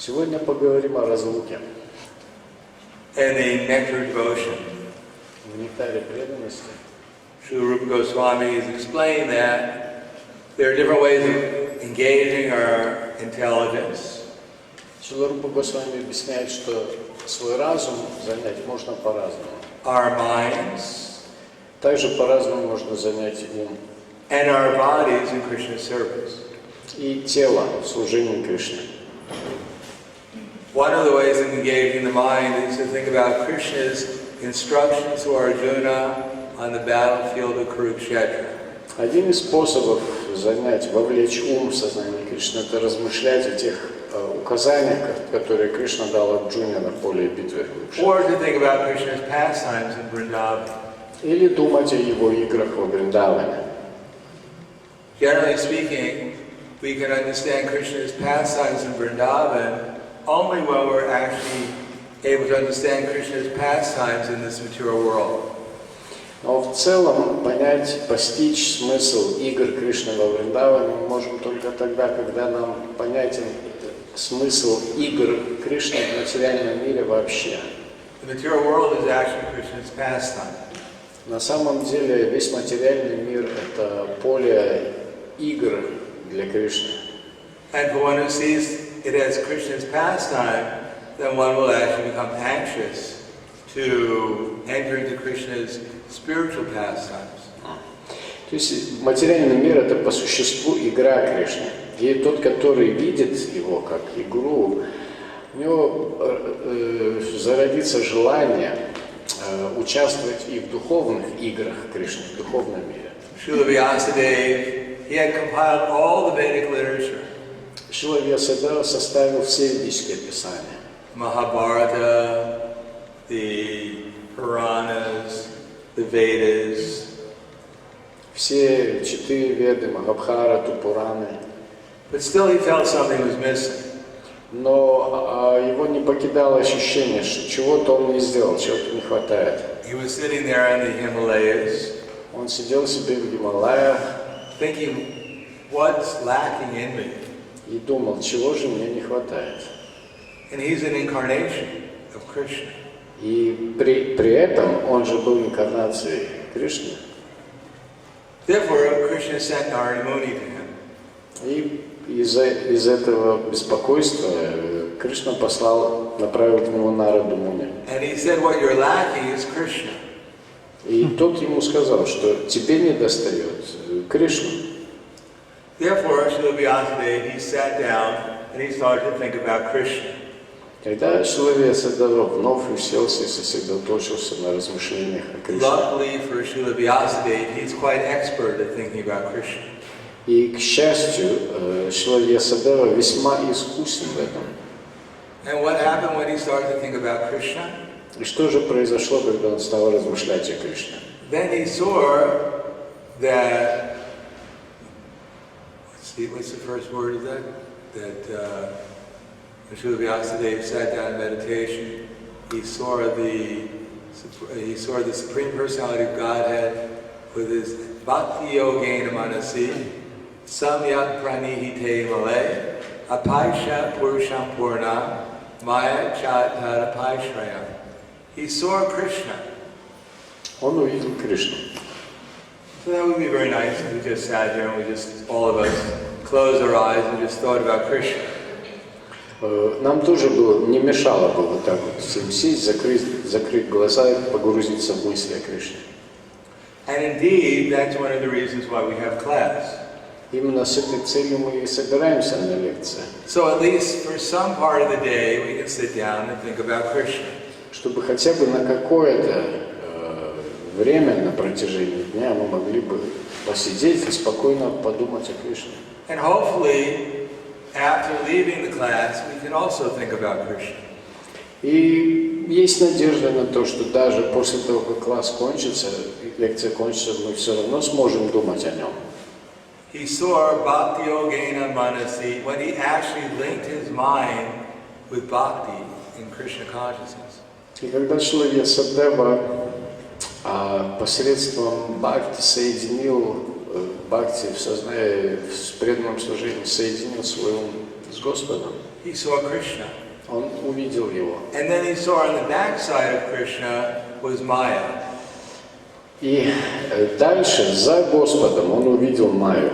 Сегодня поговорим о разлуке. In the Nectar Devotion, В нектаре преданности Филипп Госвами has explained that there are different ways of engaging our intelligence. Шрила Госвами объясняет, что свой разум занять можно по-разному. Our minds, Также по-разному можно занять ум and our bodies in Krishna's service. и тело в служении Кришне. One of the ways of engaging the mind is to think about Krishna's instructions to Arjuna on the battlefield of Kurukshetra. Один из способов занять, вовлечь ум в сознание Кришны, это размышлять о тех указаниях, которые Кришна дал Арджуне на поле битвы. Or to think about Krishna's pastimes in Vrindavan. Или думать о его играх во Вриндаване. Generally speaking, we can understand Krishna's pastimes in Vrindavan only when we're actually able to understand Krishna's pastimes in this material world. Но в целом понять, постичь смысл игр Кришны во Вриндаване мы можем только тогда, когда нам понятен смысл игр Кришны в материальном мире вообще. The material world is actually Krishna's pastime. На самом деле весь материальный мир – это поле игр для Кришны. And for one who sees it as Krishna's pastime, then one will actually become anxious to enter into Krishna's spiritual pastimes. То есть материальный мир – это по существу игра Кришны. И тот, который видит его как игру, у него зародится желание участвовать и в духовных играх Кришны, в духовном мире. Srila Vyasadeva, he had compiled all the Vedic literature. Шрила Вьясадева составил все ведические писания. Mahabharata, the Puranas, the Vedas. Все 4 веды, Махабхарату, Пураны. But still he felt something was missing. Но его не покидало ощущение, что чего-то он не сделал, чего-то не хватает. He was sitting there in the Himalayas, Он сидел себе в Гималаях thinking, what's lacking in me? и думал, чего же мне не хватает. And he's an incarnation of Krishna. И при этом он же был инкарнацией Кришны. Therefore, Krishna sent Narada Muni to him. И из этого беспокойства Кришна направил к нему Нараду Муни. And he said, what you're lacking is Krishna. И тот ему сказал, что тебе не достает Кришну. Therefore, Srila Vyasadeva, he sat down and he started to think about Krishna. Когда Шрила Вьясадева вновь уселся и сосредоточился на размышлениях о Кришне. Luckily for Srila Vyasadeva, he's quite expert at thinking about Krishna. И, к счастью, Шрила Вьясадева весьма искусен в этом. And what happened when he started to think about Krishna? И что же произошло, когда он стал размышлять о Кришне? Then he saw that, what's the first word of that? That when Srila Vyasadeva sat down in meditation, he saw the Supreme Personality of Godhead with his Bhakti Yogena Manasi, Samyak Pranihite Malay, Apaisha Purusham Purna, Maya Chatara Paishrayam. He saw Krishna. Он увидел Кришну. So that would be very nice if we just sat here and we just, all of us, closed our eyes and just thought about Krishna. Нам тоже не мешало бы вот так вот всем сесть, закрыть глаза и погрузиться в мысли о Кришне. And indeed, that's one of the reasons why we have class. Именно с этой целью мы и собираемся на лекции. So at least for some part of the day, we can sit down and think about Krishna. Чтобы хотя бы на какое-то время на протяжении дня мы могли бы посидеть и спокойно подумать о Кришне. And hopefully, after leaving the class, we can also think about Krishna. И есть надежда на то, что даже после того, как класс кончится, лекция кончится, мы все равно сможем думать о нем. He saw Bhakti Yogena Manasi when he actually linked his mind with Bhakti in Krishna consciousness. И когда Шрила Вьясадева посредством Бхакти соединил Бхакти в сознании, в преданном служении соединил свой ум с Господом. He saw Krishna. Он увидел его. And then he saw on the back side of Krishna was Maya. И дальше, за Господом, он увидел Майю.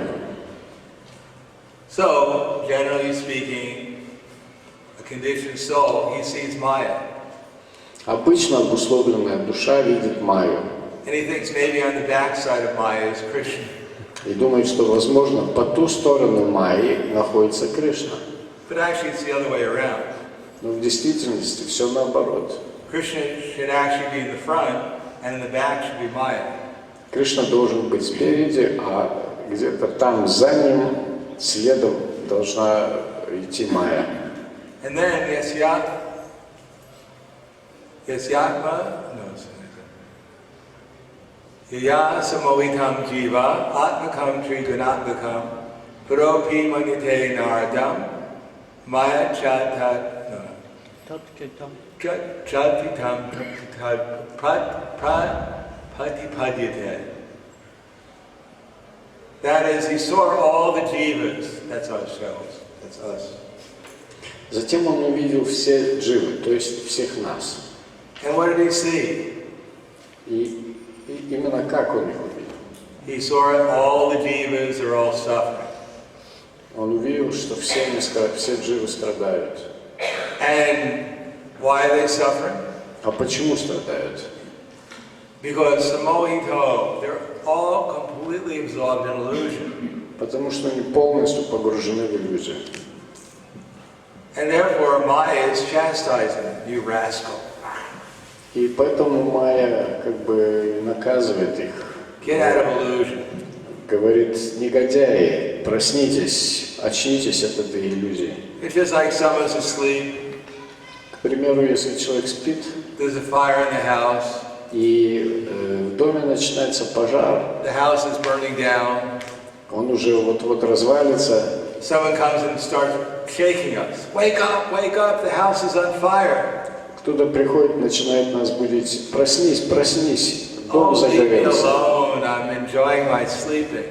So, generally speaking, a conditioned soul, he sees Maya. Обычно обусловленная душа видит Майю. And he thinks maybe on the back side of Maya is Krishna. И думает, что, возможно, по ту сторону Майи находится Кришна. But actually it's the other way around. Но в действительности все наоборот. Krishna should actually be in the front, and in the back should be Maya. Кришна должен быть спереди, а где-то там за ним, следом, должна идти Майя. And then Yasyatma, Yaya samohitam jiva, atmakam trigunatmakam, paropi manite naradam, maya chatitam patipadyate. That is, he saw all the jivas. That's ourselves. That's us. Затем он увидел все дживы, то есть всех нас. And what did he see? И именно как он их увидел? He saw all the jivas are all suffering. Он увидел, что все дживы страдают. And why are they suffering? А почему страдают? Because samohito, they're all completely absorbed in illusion. Потому что они полностью погружены в иллюзию. And therefore Maya is chastising them, you rascal. И поэтому Майя как бы наказывает их. Get out of illusion. Говорит: негодяи, проснитесь, очнитесь от этой иллюзии. It's just like someone's asleep. К примеру, если человек спит, There's a fire in the house. И в доме начинается пожар, The house is burning down. он уже вот-вот развалится. Someone comes and starts shaking us. Wake up, the house is on fire. Кто-то приходит, начинает нас будить. Проснись, проснись, дом Oh, leave me загорелся. alone, I'm enjoying my sleeping.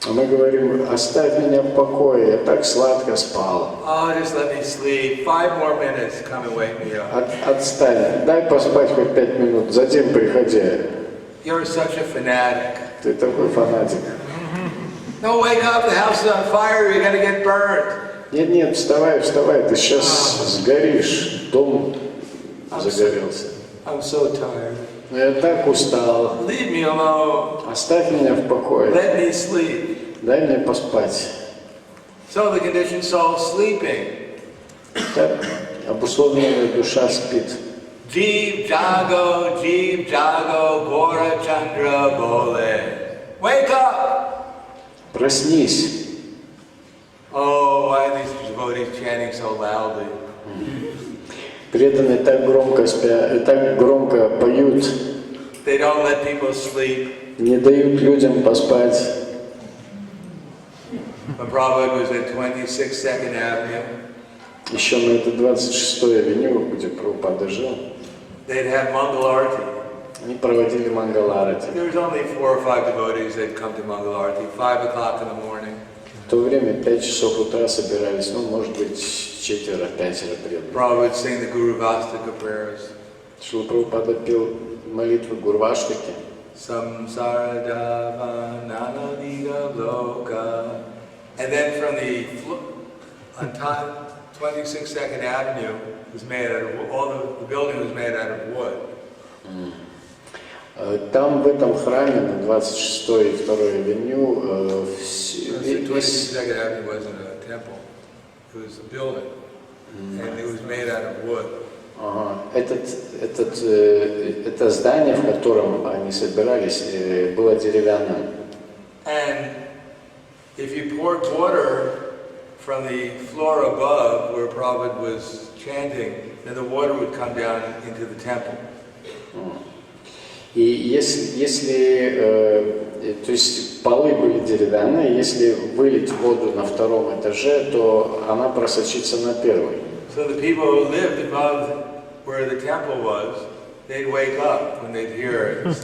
А мы говорим: оставь меня в покое, я так сладко спал. Oh, just let me sleep. 5 more minutes, come and wake me up. Отстань, дай поспать хоть 5 минут, затем приходи. You're such a fanatic. Ты такой фанатик. No, wake up, the house is on fire, you're gonna get burned. Нет, вставай, ты сейчас сгоришь, дом загорелся. I'm so tired. Но я так устал. Leave me alone. Оставь меня в покое. Let me sleep. Дай мне поспать. So the conditioned soul is sleeping. Так, обусловленная душа спит. Jeev jago, gora chandra bole. Wake up! Проснись. Oh, why are these devotees chanting so loudly? Преданные так громко поют, They don't let people sleep. не дают людям поспать. When Prabhupada was at 26th 2nd Avenue, Еще на это 26-й авеню, где Прабхупада жил, they'd have Mangal Arati. они проводили Мангаларати. There was only 4 or 5 devotees that come to Mangal Arati, 5 o'clock in the morning. В то время 5 часов утра собирались, может быть, 4-5 преданных. Prabhupada would sing the Guru Vastika prayers. Шрила Прабхупада пел молитву Гурваштаки. Samsaradava nanadiga loka. And then from on top, 26th 2nd Avenue was made out of, the building was made out of wood. Там, в этом храме, на 26-й и 2-й авеню, 26th Avenue wasn't a temple, it was a building, and it was made out of wood. Это здание, в котором они собирались, было деревянным. And if you poured water from the floor above where Prabhupada was chanting, then the water would come down into the temple. И если то есть полы были деревянные, если вылить воду на 2-м этаже, то она просочится на 1-й. So the people who lived above where the temple was, they'd wake up when they'd hear it.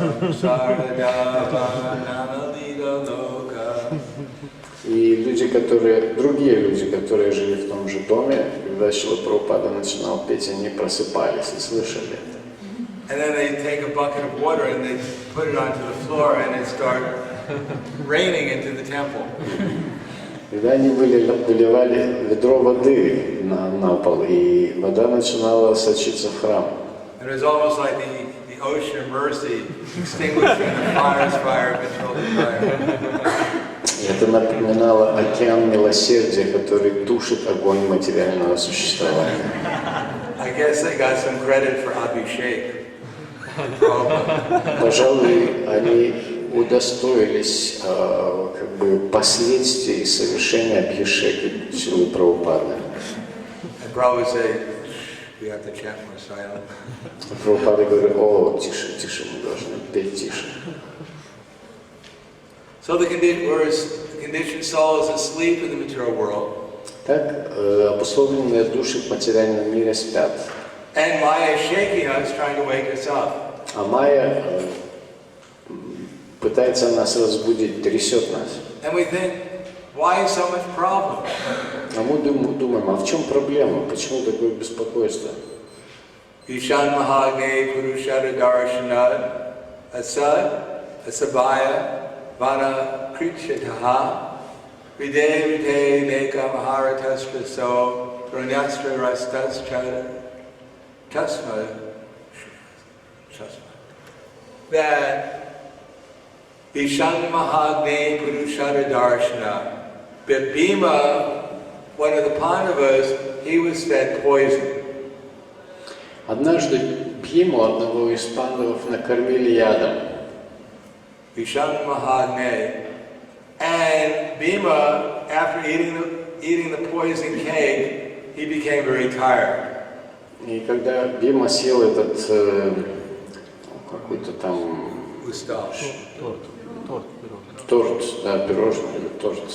И другие люди, которые жили в том же доме, когда Шрила Прабхупада начинал петь, они просыпались и слышали это. And then they take a bucket of water and they put it onto the floor and it starts raining into the temple. Когда они выливали ведро воды на пол, и вода начинала сочиться в храм. And it was almost like the ocean of mercy extinguishing the fire, controlling fire. Это напоминало океан милосердия, который тушит огонь материального существования. I guess they got some credit for Abhishek. Пожалуй, они удостоились последствий совершения Абхишеки Шрилы Прабхупады. Прабхупада говорит: о, тише, тише, мы должны петь тише. So the conditioned soul is asleep in the material world. Так обусловленные души в материальном мире спят. And Maya is shaking us, trying to wake us up. А Майя пытается нас разбудить, трясет нас. And we think, why so much problem? А мы думаем, а в чем проблема? Почему такое беспокойство? Ishan Mahagne Purushara Darshana Asad Asabaya Vana Krishataha Vide Neka Maharatastra So Pranyastra Rastas Tasma that Ishan Mahagne Purushara Darshana Bhima, one of the Pandavas, he was fed poison. Однажды Бхиму, одного из пандавов, накормили ядом. Vishnu Mahagne. And Bhima, after eating the poison cake, he became very tired. И когда Бхима съел этот какой-то там торт, да, пирожный или торт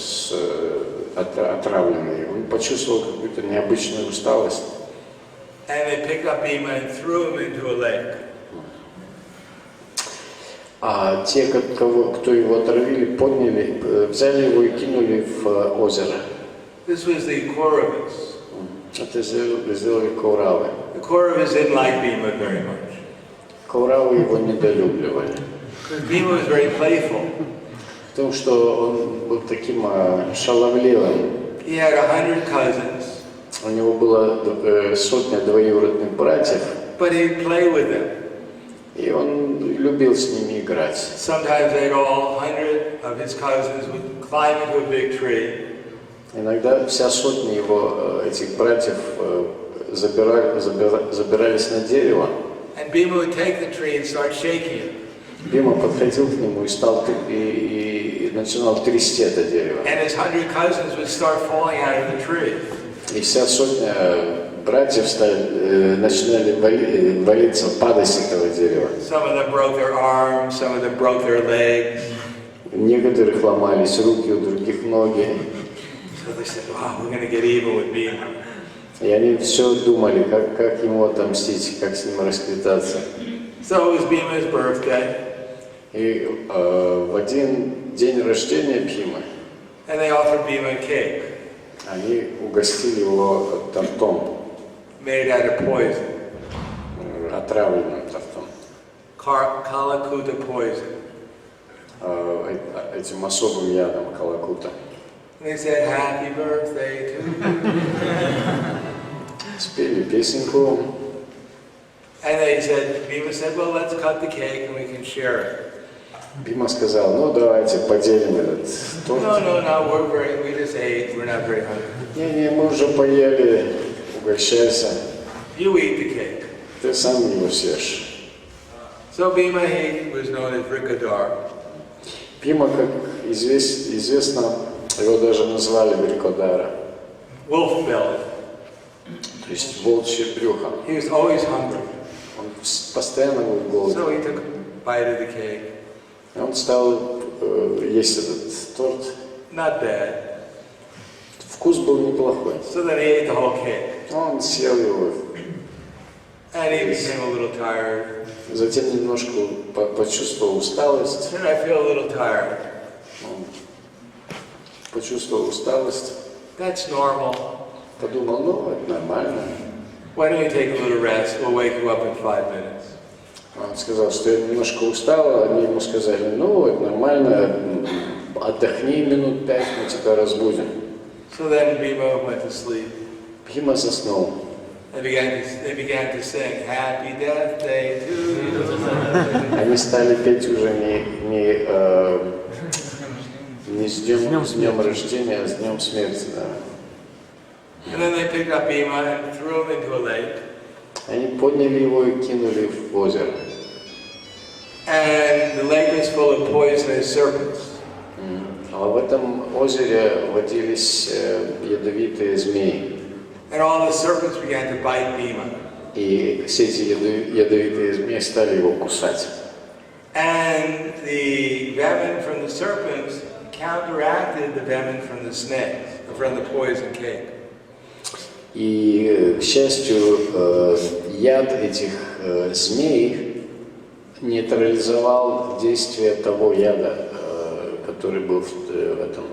отравленный, он почувствовал какую-то необычную усталость. And they picked up Bhima and threw him into a lake. А те, кто его отравили, подняли, взяли его и кинули в озеро. This was the Kauravas. Это сделали Кауравы. The Kauravas didn't like Bhima very much. Кауравы его недолюбливали. Because Bhima was very playful. Потому что он был таким шаловливым. He had 100 cousins. У него было сотня двоюродных братьев. But he'd play with them. И он любил с ними играть. Sometimes they'd all 100 of his cousins would climb into a big tree. Иногда вся сотня его этих братьев забирались на дерево. And Bhima would take the tree and start shaking it. Бхима подходил к нему и начинал трясти это дерево. And his 100 cousins would start falling out of the tree. И вся сотня братьев начинали валиться, падать с этого дерева. Some of them broke their arms, some of them broke their legs. Некоторых ломались руки, у других ноги. So they said, "Wow, we're going to get even with Bhima." И они все думали, как ему отомстить, как с ним расквитаться. So it was Bhima's birthday. И в один день рождения Бхимы And they offered Bhima a cake. Они угостили его тортом. Made out of poison. Отравленным тортом. Kalakuta poison. Этим особым ядом калакута. And they said, "Happy birthday to you." Спели песенку. And Bhima said, "Well, let's cut the cake and we can share it." Бхима сказал, ну давайте поделим этот торт. No, we just ate, we're not very hungry. Не, мы уже поели, угощайся. You eat the cake. Ты сам его съешь. So Bhima, he was known as Vrikadar. Бхима, как известно, его даже назвали Врикодара. Wolf belly. То есть волчье брюхо. He was always hungry. Он постоянно был голоден. So he took a bite of the cake. И он стал есть этот торт. Not bad. Вкус был неплохой. So then he ate the whole cake. Он съел его. And he became a little tired. Затем немножко почувствовал усталость. Then I feel a little tired. почувствовал усталость. That's normal. Подумал, ну, это нормально. Why don't you take a little rest? We'll wake you up in 5 minutes. Он сказал, что я немножко устал, они ему сказали, ну, это нормально, отдохни минут 5, мы тебя разбудим. So then Bhima went to sleep. Бхима заснул. They began to sing, Happy Death Day to you. Они стали петь уже не с днем рождения, а с днем смерти. Да. And then they picked up Bhima and threw him into a lake. Они подняли его и кинули в озеро. And the lake was full of poisonous serpents. А в этом озере водились ядовитые змеи. And all the serpents began to bite Bhima. И все эти ядовитые змеи стали его кусать. And the venom from the serpents counteracted the venom from the snakes, from the poison cake. И, к счастью, яд этих змей нейтрализовал действие того яда, который был в этом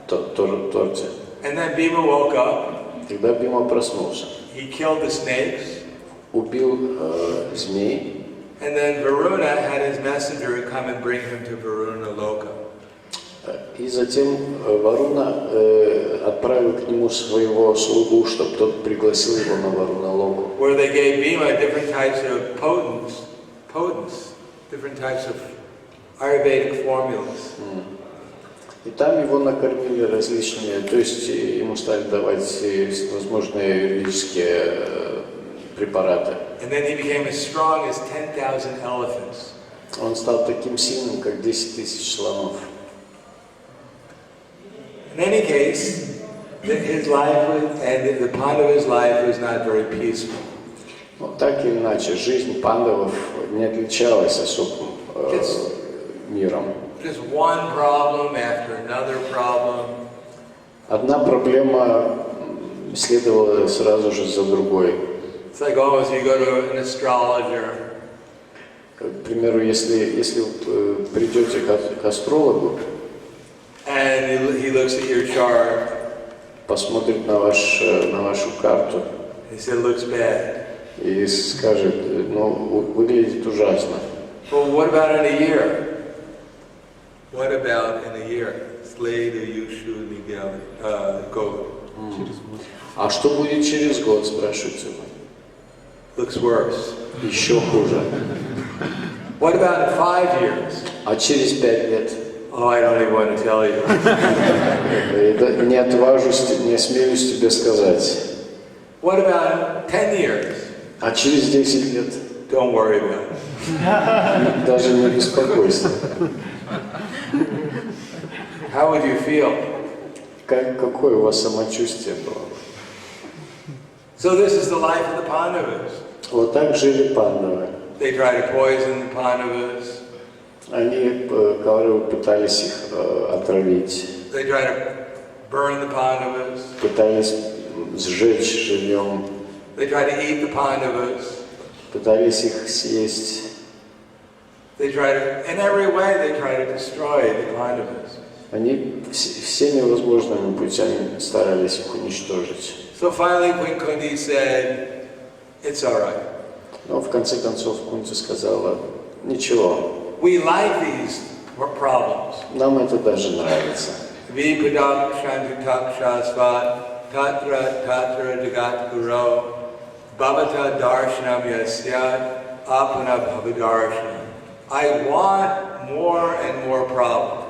торте. And then Bhima woke up. Когда Бхима проснулся, He killed the snakes. Убил змей. And then Varuna had his messenger come and bring him to Varuna Loka. И затем Варуна отправил к нему своего слугу, чтобы тот пригласил его на Варуна-локу. Where they gave Bhima different types of potents, different types of Ayurvedic formulas. И там его накормили различными, то есть ему стали давать всевозможные юридические препараты. And then he became as strong as 10,000 elephants. Он стал таким сильным, как 10 тысяч слонов. In any case, his life and the Pandava's life was not very peaceful. Но так или иначе, жизнь пандавов не отличалась особым миром. Just one problem after another problem. Одна проблема следовала сразу же за другой. It's like almost you go to an astrologer. К примеру, если вы придете к астрологу, and he looks at your chart. Посмотрит на вашу карту. He said, looks bad. И скажет, ну, выглядит ужасно. Well, what about in a year? What about in a year? Году. А что будет через год, спрашиваете вы? Looks worse. Еще хуже. What about in 5 years? А через 5 лет? Oh, I don't even want to tell you. Не отважусь, не осмелюсь тебе сказать. What about 10 years? А через 10 лет? Don't worry about it. Даже не беспокойся. How would you feel? Какое у вас самочувствие было? So this is the life of the Pandavas. Вот так жили пандавы. They try to poison the Pandavas. Они, Кауравы, пытались их отравить. They try to burn the Pandavas. Пытались сжечь живьем. They try to eat the Pandavas. Пытались их съесть. They try to, in every way, they try to destroy the Pandavas. Они всеми возможными путями старались их уничтожить. So finally, Queen Kunti said, "It's all right." Но в конце концов Кунти сказала, ничего. We like these problems. Нам это даже нравится. Vipadak shantutak shasvat tatra tatra jagat guru bhavata darshanam yasyat apana bhavadarshana. I want more and more problems.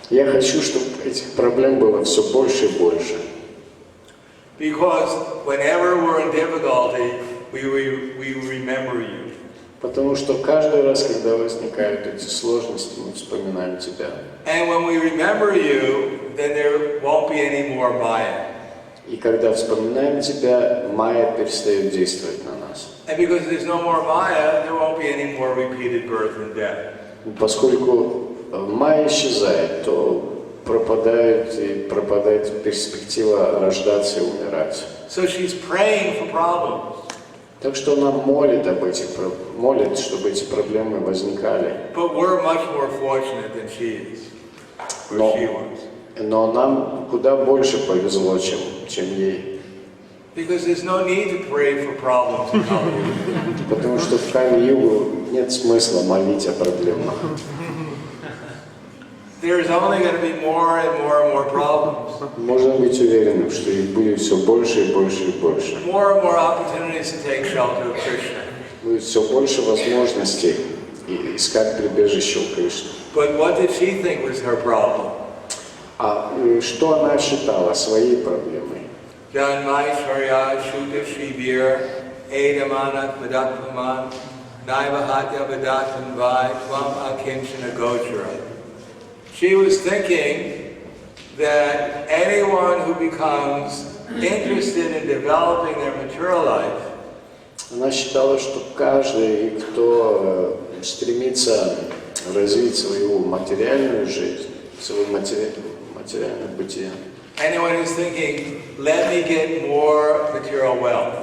Я хочу, чтобы этих проблем было все больше и больше. Because whenever we're in difficulty, we remember you. Потому что каждый раз, когда возникают эти сложности, мы вспоминаем тебя. And when we remember you, then there won't be any more Maya. И когда вспоминаем тебя, майя перестает действовать на нас. And because there's no more Maya, there won't be any more repeated birth and death. Поскольку майя исчезает, то пропадает перспектива рождаться и умирать. So she's praying for problems. Так что она молит, чтобы эти проблемы возникали. But we're much more fortunate than she is. Or she was. Но нам куда больше повезло, чем ей. Because there's no need to pray for problems in Kali. Потому что в Кали-югу нет смысла молить о проблемах. There's only going to be more and more and more problems. Можно быть уверенным, что их будет все больше и больше и больше. More and more opportunities to take shelter of Krishna. Будет все больше возможностей искать прибежище у Кришны. But what did she think was her problem? А что она считала своей проблемой? Janmaishvarya Shuddha Shivir Edamanat Madakpaman Naivahatya Vadatan Vai Tvam Akinchana Gochara. She was thinking that anyone who becomes interested in developing their material life, Она считала, что каждый, кто стремится развить свою материальную жизнь, свое материальное бытие. anyone who's thinking, let me get more material wealth,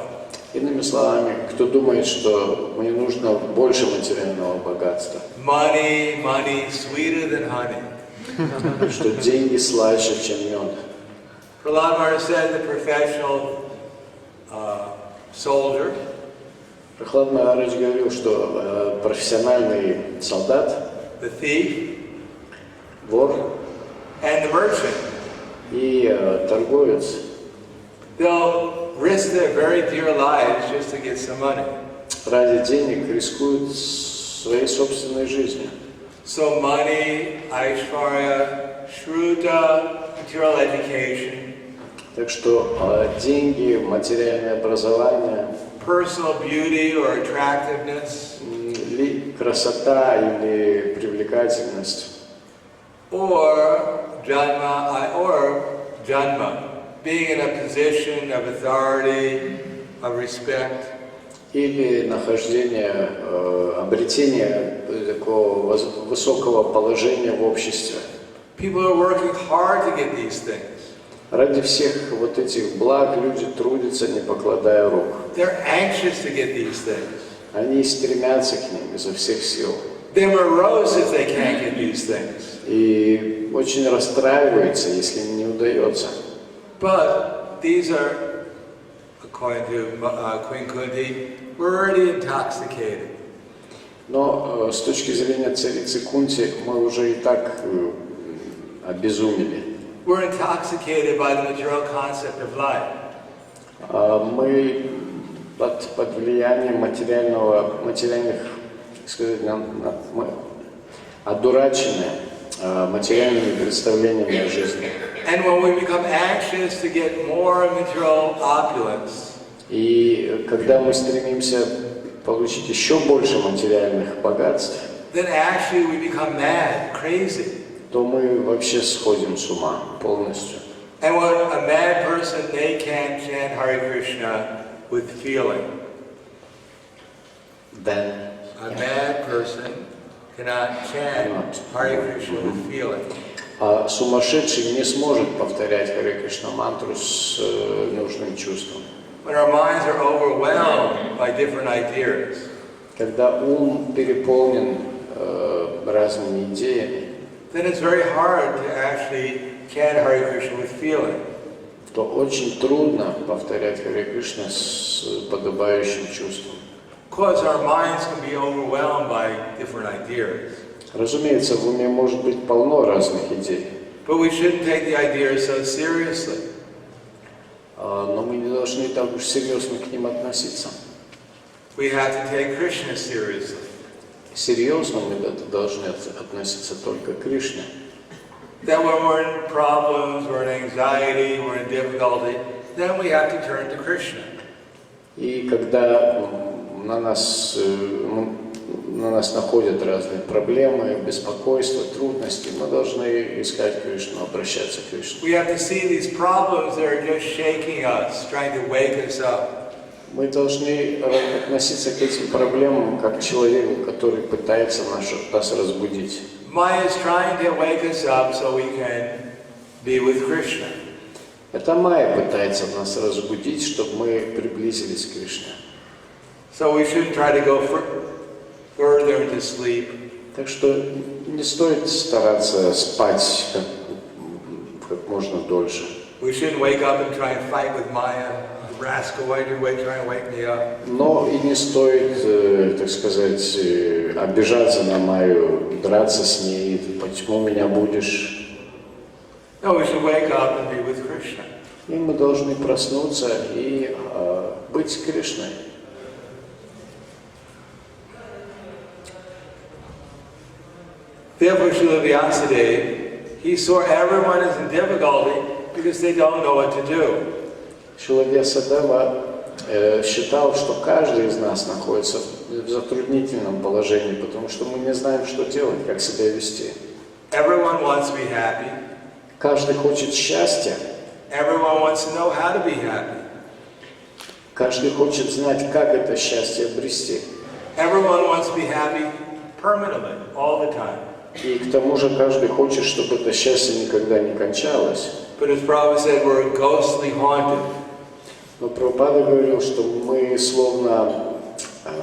Иными словами, кто думает, что мне нужно больше материального богатства, money, money, sweeter than honey. что деньги слаще, чем мед. Prahlad said the professional soldier Прахлад Махарадж говорил, что профессиональный солдат, the thief, вор and the merchant, и торговец, they'll risk their very dear lives just to get some money. ради денег рискуют своей собственной жизнью. So money, aishvarya, shruta, material education, Так что деньги, материальное образование, personal beauty or attractiveness, красота или привлекательность, or janma, being in a position of authority, of respect, или нахождение, обретение такого высокого положения в обществе. people are working hard to get these things. Ради всех вот этих благ люди трудятся, не покладая рук. They're anxious to get these things. Они стремятся к ним изо всех сил. They're morose if they can't get these things. И очень расстраиваются, если не удается. But these are, according to Queen Kunti, we're already intoxicated. Но с точки зрения царицы Кунти мы уже и так обезумели. We're intoxicated by the material concept of life. Мы под влиянием материальных, так сказать, мы одурачены материальными представлениями о жизни. And when we become anxious to get more material opulence, И когда мы стремимся получить еще больше материальных богатств, then actually we become mad, crazy. то мы вообще сходим с ума полностью. And when a mad person, they can't chant Hare Krishna with feeling. Then A mad person cannot chant Hare Krishna with feeling. А сумасшедший не сможет повторять Харе Кришна мантру с нужным чувством. When our minds are overwhelmed by different ideas, Когда ум переполнен разными идеями, then it's very hard to actually chant Hare Krishna with feeling. то очень трудно повторять Харе Кришна с подобающим чувством. Of course, our minds can be overwhelmed by different ideas. Разумеется, в уме может быть полно разных идей, But we shouldn't take the ideas so seriously. но мы не должны так уж серьезно к ним относиться. We have to take Krishna seriously. Серьезно мы должны относиться только к Кришне. That when we're in problems, we're in anxiety, we're in difficulty, then we have to turn to Krishna. И когда на нас находят разные проблемы, беспокойства, трудности, мы должны искать Кришну, обращаться к Кришне. We have to see these problems that are just shaking us, trying to wake us up. Мы должны относиться к этим проблемам как к человеку, который пытается нас разбудить. Maya is trying to wake us up so we can be with Krishna. Это Майя пытается нас разбудить, чтобы мы приблизились к Кришне. So we shouldn't try to go further into sleep. Так что не стоит стараться спать как можно дольше. We shouldn't wake up and try and fight with Maya. Rascal, why are you trying to wake me up? Но и не стоит, так сказать, обижаться на Майю, драться с ней, почему меня будешь. No, we should wake up and be with Krishna. И мы должны проснуться и быть с Кришной. Therefore, Srila Vyasadeva, he saw everyone is in difficulty because they don't know what to do. Шрила Вьясадева считал, что каждый из нас находится в затруднительном положении, потому что мы не знаем, что делать, как себя вести. Everyone wants to be happy. Каждый хочет счастья. Everyone wants to know how to be happy. Каждый хочет знать, как это счастье обрести. Everyone wants to be happy permanently, all the time. И к тому же каждый хочет, чтобы это счастье никогда не кончалось. But as Prabhupada said, we're ghostly haunted. Но Прабхупада говорил, что мы словно, как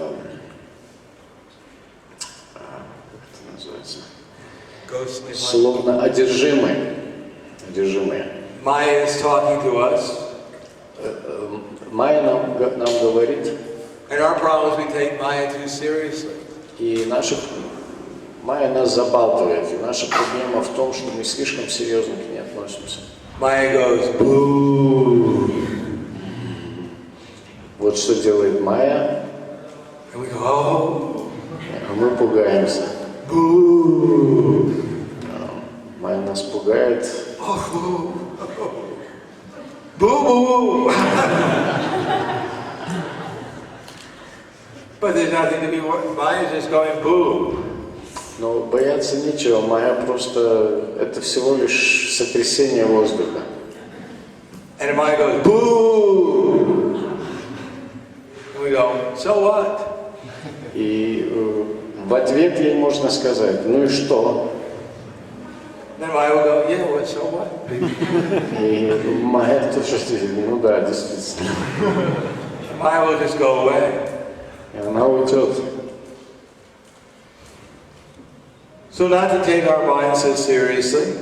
это называется, словно одержимые. Maya is talking to us. Майя нам говорит, And our problem is we take Maya too seriously. и Майя нас забалтывает. И наша проблема в том, что мы слишком серьезно к ней относимся. Maya goes, boo. Вот что делает Майя. And we go, oh. А мы пугаемся. Boo. Майя нас пугает. Oh, boo. But there's nothing to be worried. Maya's just going boo. Но бояться нечего. Майя просто это всего лишь сотрясение воздуха. And Maya goes boo. And we go, so what? И в ответ ей можно сказать, ну и что? Then Maya will go, yeah, well, so what? И Майя тоже, ну да, действительно. Maya will just go away. И она уйдет. So not to take our mind so seriously.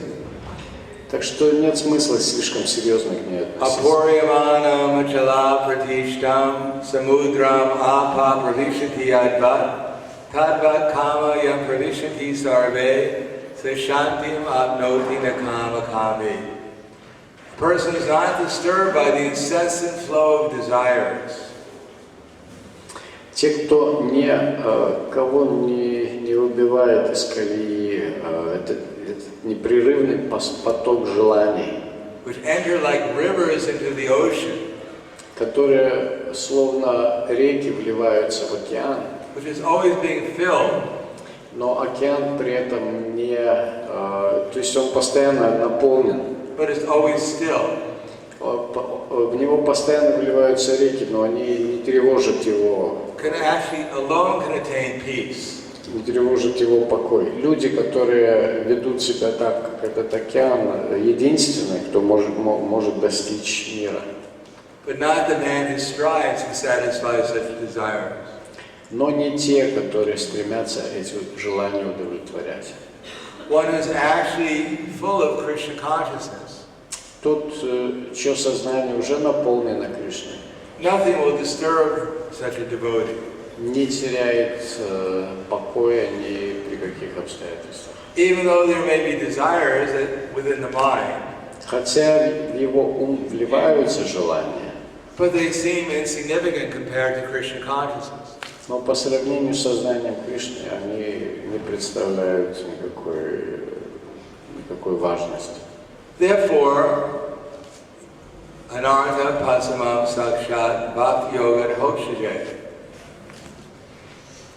Так что нет смысла слишком серьезно к ней относиться. Apuryamanam achala pratishtam samudram apa pravishati advat tadvat kama yam pravishati sarve sashantim apnoti nakama kami. A person is not disturbed by the incessant flow of desires. Те, кто кого не выбивает из колеи этот непрерывный поток желаний, Which enter like rivers into the ocean, которые словно реки вливаются в океан, which is always being filled. но океан при этом не, то есть он постоянно наполнен. But it's always still. В него постоянно вливаются реки, но они не тревожат его. Can actually alone can attain peace. Не тревожит его покой. Люди, которые ведут себя так, как этот океан, единственный, кто может достичь мира. But not the man who strives to satisfy such desires. Но не те, которые стремятся эти желания удовлетворять. One who's actually full of Krishna consciousness. Тот, чье сознание уже наполнено Кришной, Nothing will disturb such a devotee. не теряет покоя ни при каких обстоятельствах. Even though there may be desires within the mind, Хотя в его ум вливаются желания, but they seem insignificant compared to Krishna consciousness. но по сравнению с сознанием Кришны они не представляют никакой важности. Therefore, anartha pasamam sakshat bhakti yoga hokshaje.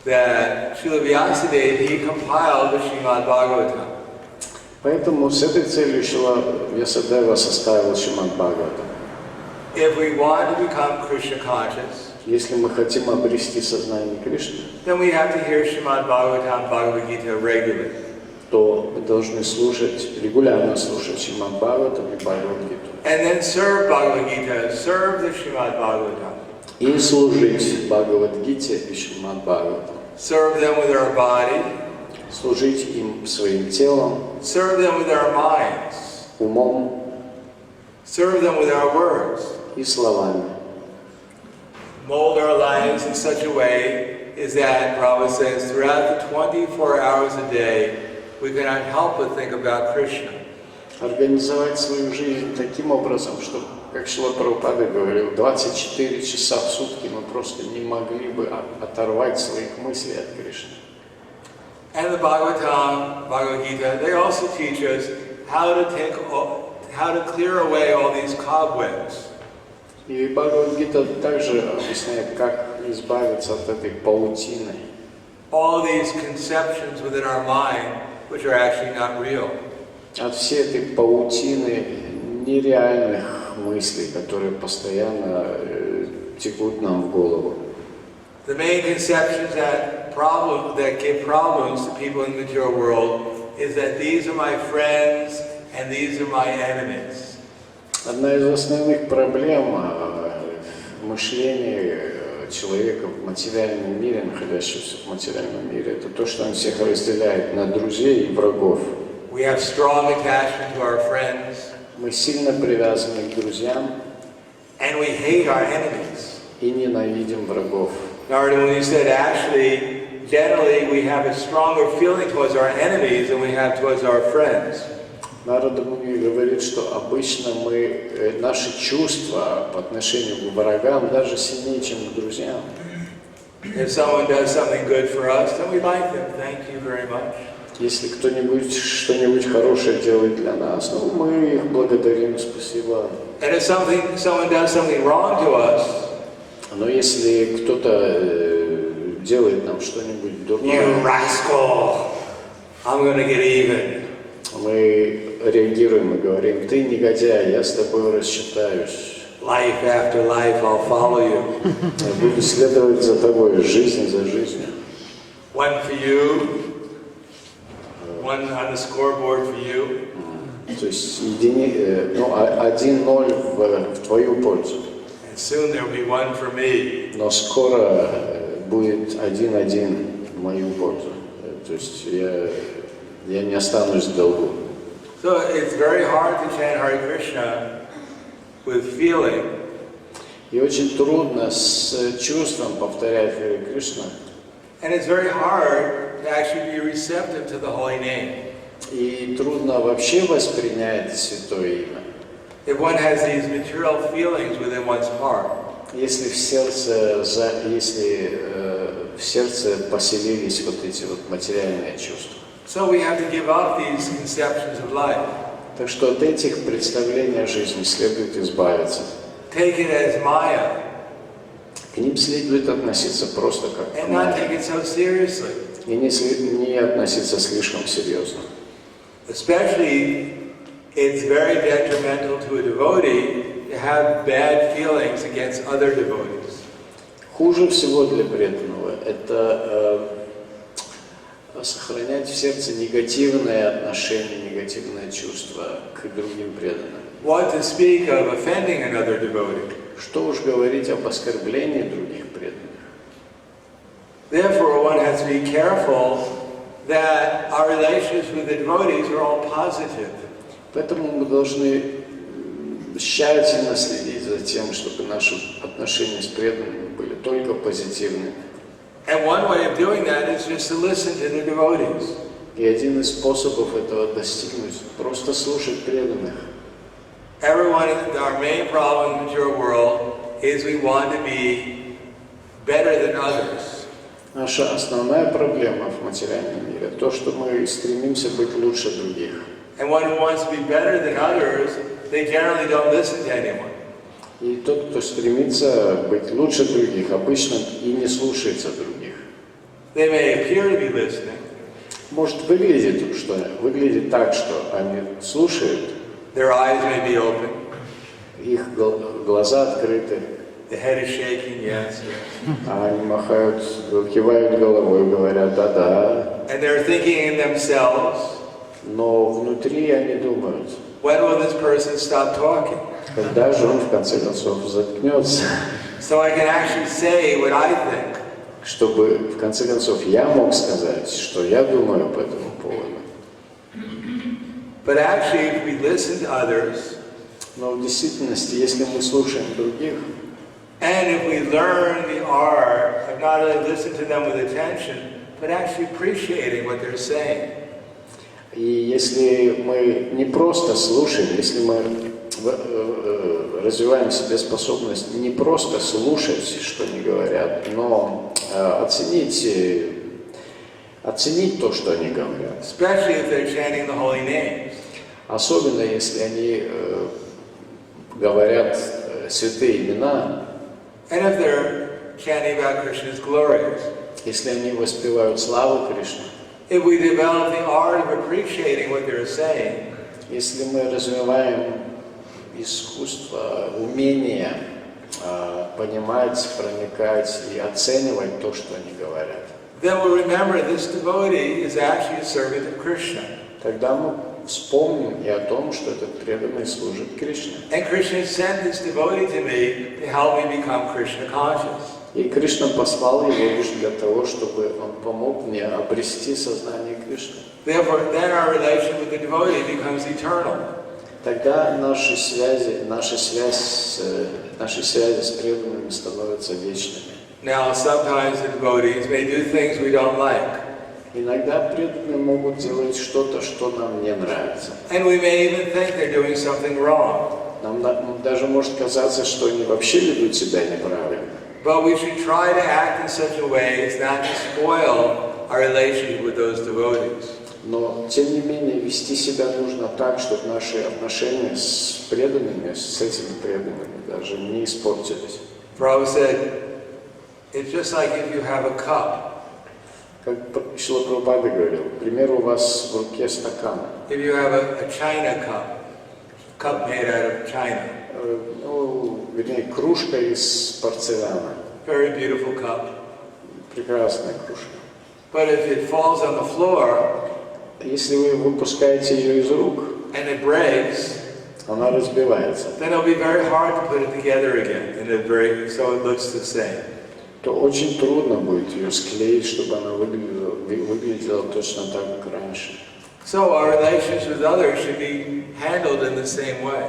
That Srila Vyasadeva, he compiled the Srimad Bhagavatam. Поэтому с этой целью Шрила Вьясадева составил Шримад Бхагаватам. If we want to become Krishna conscious, Если мы хотим обрести сознание Кришны, then we have to hear Srimad Bhagavatam, Bhagavad Gita regularly. то мы должны регулярно слушать Шримад Бхагаватам и Бхагавад-гиту. And then serve Bhagavad Gita, serve the Srimad Bhagavatam. И служить Бхагавад-гите и Шримад Бхагаватам. Serve them with our body. Служить им своим телом, Serve them with our minds. умом serve them with our words, и словами. mold our lives in such a way is that, Prabhupada says, throughout the 24 hours a day, we cannot help but think about Krishna. Организовать свою жизнь таким образом, что, как Шрила Прабхупада говорил, 24 часа в сутки мы просто не могли бы оторвать своих мыслей от Кришны. And the Bhagavatam, Bhagavad Gita, they also teach us how to clear away all these cobwebs. И Бхагавад-гита также объясняет, как избавиться от этой паутины. All these conceptions within our mind, which are actually not real. От всей этой паутины нереальных мыслей, которые постоянно текут нам в голову. The main conceptions that give problems to people in the material world is that these are my friends and these are my enemies. Одна из основных проблем мышления человека в материальном мире, находящегося в материальном мире, это то, что он всех разделяет на друзей и врагов. We have strong attachment to our friends. Мы сильно привязаны к друзьям. And we hate our enemies. И ненавидим врагов. Narada Muni said, actually, generally we have a stronger feeling towards our enemies than we have towards our friends. Нарада Муни говорит, что обычно наши чувства по отношению к врагам даже сильнее, чем к друзьям. If someone does something good for us, then we like them. Thank you very much. Если кто-нибудь что-нибудь хорошее делает для нас, ну мы их благодарим, спасибо. And if someone does something wrong to us, но если кто-то делает нам что-нибудь дурное, you rascal, I'm gonna get even. Мы реагируем и говорим: ты негодяй, я с тобой рассчитаюсь. Life after life, I'll follow you. Я буду следовать за тобой, жизнь за жизнью. One for you, one on the scoreboard for you. То есть 1-0 в твою пользу. And soon there will be one for me. Но скоро будет 1-1 в мою пользу. То есть я не останусь в долгу. So it's very hard to chant Hare Krishna with feeling. И очень трудно с чувством повторять Харе Кришна. And it's very hard to actually be receptive to the holy name. И трудно вообще воспринять святое имя. If one has these material feelings within one's heart. Если в сердце поселились вот эти вот материальные чувства. So we have to give up these conceptions of life. Так что от этих представлений о жизни следует избавиться. Take it as Maya. К ним следует относиться просто как к And not take it so seriously. И не относиться слишком серьезно. Especially, it's very detrimental to a devotee to have bad feelings against other devotees. Хуже всего для преданного это сохранять в сердце негативное отношение, негативное чувство к другим преданным. What to speak of offending another devotee? Что уж говорить об оскорблении других преданных. Therefore, one has to be careful that our relationships with the devotees are all positive. Поэтому мы должны тщательно следить за тем, чтобы наши отношения с преданными были только позитивными. And one way of doing that is just to listen to the devotees. И один из способов этого достигнуть — просто слушать преданных. Everyone, our main problem in the material world is we want to be better than others. Наша основная проблема в материальном мире — то, что мы стремимся быть лучше других. And one who wants to be better than others, they generally don't listen to anyone. И тот, кто стремится быть лучше других, обычно и не слушается других. They may appear to be listening. Может выглядит так, что они слушают. Their eyes may be open. Их глаза открыты. The head is shaking, yes, yes. А они махают, кивают головой, говорят «да-да». And they're thinking in themselves. Но внутри они думают: When will this person stop talking? когда же он в конце концов заткнется, So I can actually say what I think. чтобы в конце концов я мог сказать, что я думаю по этому поводу. But actually, if we listen to others, Но в действительности, если мы слушаем других, and if we learn the art of not only listening to them with attention, but actually appreciating what they're saying. и если мы не просто слушаем, если мы развиваем в себе способность не просто слушать, что они говорят, но оценить то, что они говорят. Especially if they're chanting the holy names. Особенно если они говорят святые имена. And if they're chanting about Krishna's glories. Если они воспевают славу Кришны. If we develop the art of appreciating what they're saying. Если мы развиваем искусство, умение понимать, проникать и оценивать то, что они говорят. Then we'll remember this devotee is actually a servant of Krishna. Тогда мы вспомним и о том, что этот преданный служит Кришне. And Krishna sent this devotee to me to help me become Krishna conscious. И Кришна послал его лишь для того, чтобы он помог мне обрести сознание Кришны. Therefore, then our relation with the devotee becomes eternal. Тогда наши связи с преданными становятся вечными. Now, sometimes the devotees may do things we don't like. Иногда преданные могут делать что-то, что нам не нравится. And we may even think they're doing something wrong. Нам даже может казаться, что они вообще ведут себя неправильно. But we should try to act in such a way as not to spoil our relationship with those devotees. Но, тем не менее, вести себя нужно так, чтобы наши отношения с преданными, с этими преданными даже не испортились. Prabhupada said, it's just like if you have a cup. Как Шрила Прабхупада говорил, к примеру, у вас в руке стакан. If you have a china cup made out of china. Вернее, кружка из порцеляна. Very beautiful cup. Прекрасная кружка. But if it falls on the floor, если вы выпускаете ее из рук, and it breaks, она разбивается. Then it'll be very hard to put it together again, and so it looks the same. То очень трудно будет ее склеить, чтобы она выглядела точно так, как раньше. So our relationships with others should be handled in the same way.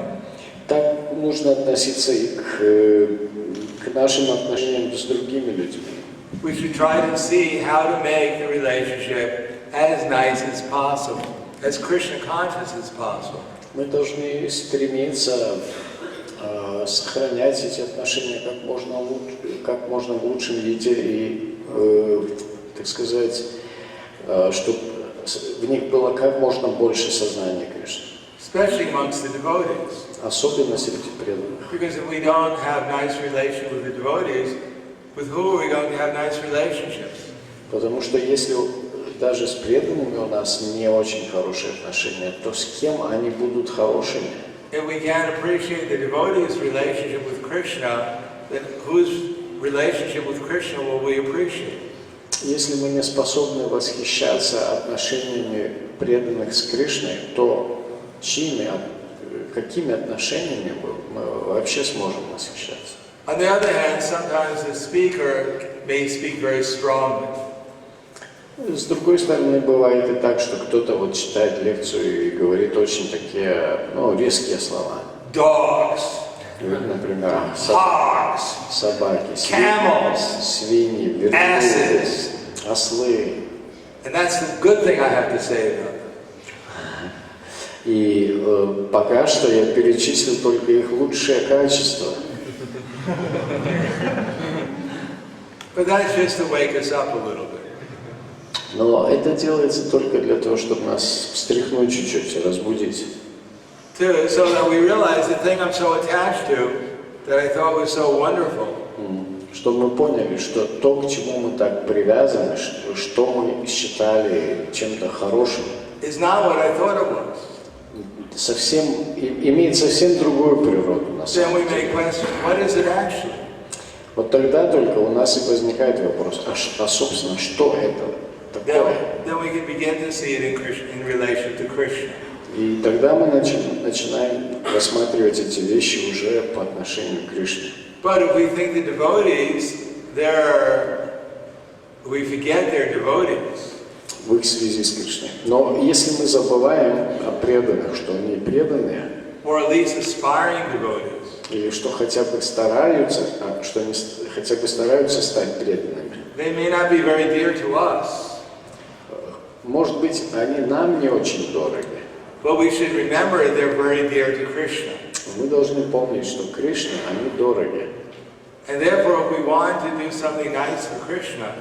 Так нужно относиться и к нашим отношениям с другими людьми. We should try to see how to make the relationship as nice as possible, as Krishna conscious as possible. Мы должны стремиться сохранять эти отношения как можно в лучшем виде и, так сказать, чтобы в них было как можно больше сознания Кришны. Especially amongst the devotees. Особенно среди преданных. Because if we don't have nice relations with the devotees, with who are we going to have nice relationships? Потому что если даже с преданными у нас не очень хорошие отношения, то с кем они будут хорошими? If we can't appreciate the devotee's relationship with Krishna, then whose relationship with Krishna will we appreciate? Если мы не способны восхищаться отношениями преданных с Кришной, то какими отношениями мы вообще сможем восхищаться? On the other hand, sometimes the speaker may speak very strongly. С другой стороны, бывает и так, что кто-то вот читает лекцию и говорит очень такие, резкие слова. Dogs, Например, собаки, свиньи, верблюды, ослы. And that's the good thing I have to say about them. И пока что я перечислил только их лучшее качество. But that's just to wake us up a little bit. Но это делается только для того, чтобы нас встряхнуть чуть-чуть, разбудить. So that we realize the thing I'm so attached to, that I thought was so wonderful. Чтобы мы поняли, что то, к чему мы так привязаны, что мы считали чем-то хорошим, is not what I thought it was. Имеет совсем другую природу на самом Then we may question, what is it actually? Вот тогда только у нас и возникает вопрос, собственно, что это такое? Then we can begin to see it in relation to Krishna. И тогда мы начинаем рассматривать эти вещи уже по отношению к Кришне. But if we think the devotees, we forget they're devotees. в их связи с Кришной. Но если мы забываем о преданных, что они преданные, or at least aspiring devotees, или что хотя бы стараются, что они хотя бы стараются стать преданными, they may not be very dear to us. Может быть, они нам не очень дороги. But we should remember they're very dear to Krishna. Мы должны помнить, что Кришне, они дороги. And therefore, if we want to do something nice for Krishna,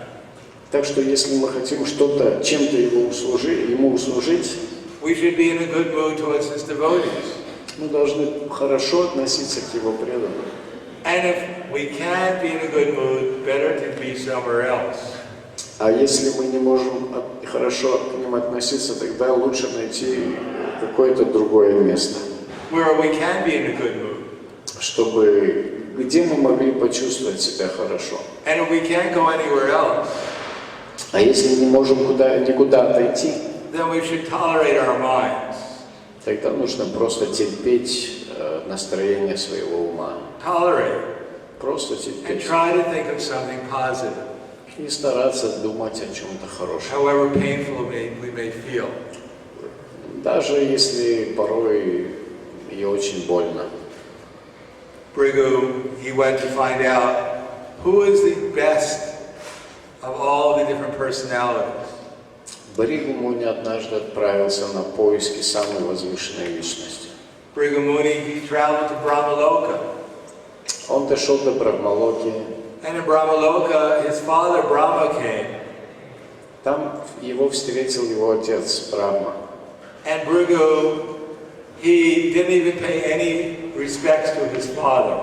так что если мы хотим что-то, чем-то ему услужить, we should be in a good mood towards his devotees. Мы должны хорошо относиться к его преданным. And if we can't be in a good mood, better to be somewhere else. А если мы не можем хорошо к ним относиться, тогда лучше найти какое-то другое место. Where we can be in a good mood. Чтобы где мы могли почувствовать себя хорошо. And if we can't go anywhere else, а если не можем никуда отойти, then we should tolerate our minds. Тогда нужно просто терпеть настроение своего ума. Tolerate. Просто терпеть. And try to think of something positive. И стараться думать о чем-то хорошем. However painful we may feel. Даже если порой и очень больно. Brigu, he went to find out who is the best of all the different personalities. Бригу Муни однажды отправился на поиски самой возвышенной личности. Brigu Muni, he traveled to Brahmaloka. Он дошел до Брахмалоки. And in Brahmaloka, his father Brahma came. Там его встретил его отец Брахма. And Brigu, he didn't even pay any respects to his father.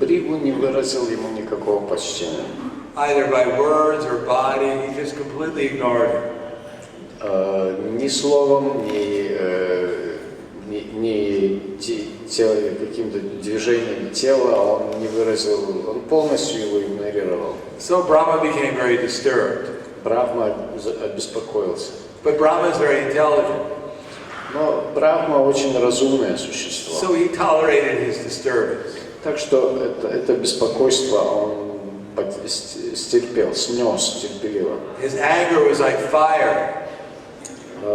Бригу не выразил ему никакого почтения. Either by words or body, he just completely ignored him. Ни словом, ни каким-то движением тела он не выразил, он полностью его игнорировал. So Brahma became very disturbed. Брахма обеспокоился. But Brahma is very intelligent. Но Брахма очень разумное существо. So he tolerated his disturbance. Так что это беспокойство он стерпел, снес терпеливо. His anger was like fire.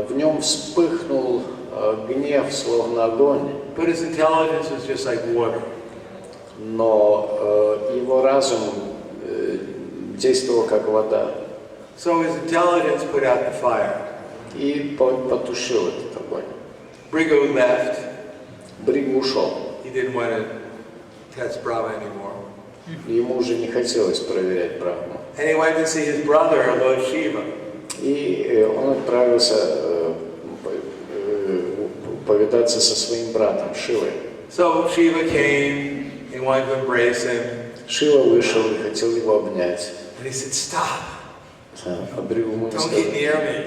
В нем вспыхнул гнев, словно огонь. But his intelligence was just like water. Но его разум действовал как вода. So his intelligence put out the fire. И потушил этот огонь. Brigu left. Бригу ушел. He didn't want to test Brahma anymore. Ему уже не хотелось проверять Брахму. And he went to see his brother, Lord Shiva. И он отправился повидаться со своим братом Шивой. So Shiva came and wanted to embrace him. Шива вышел и хотел его обнять. And he said, "Stop! А Бригу ему Don't get near me.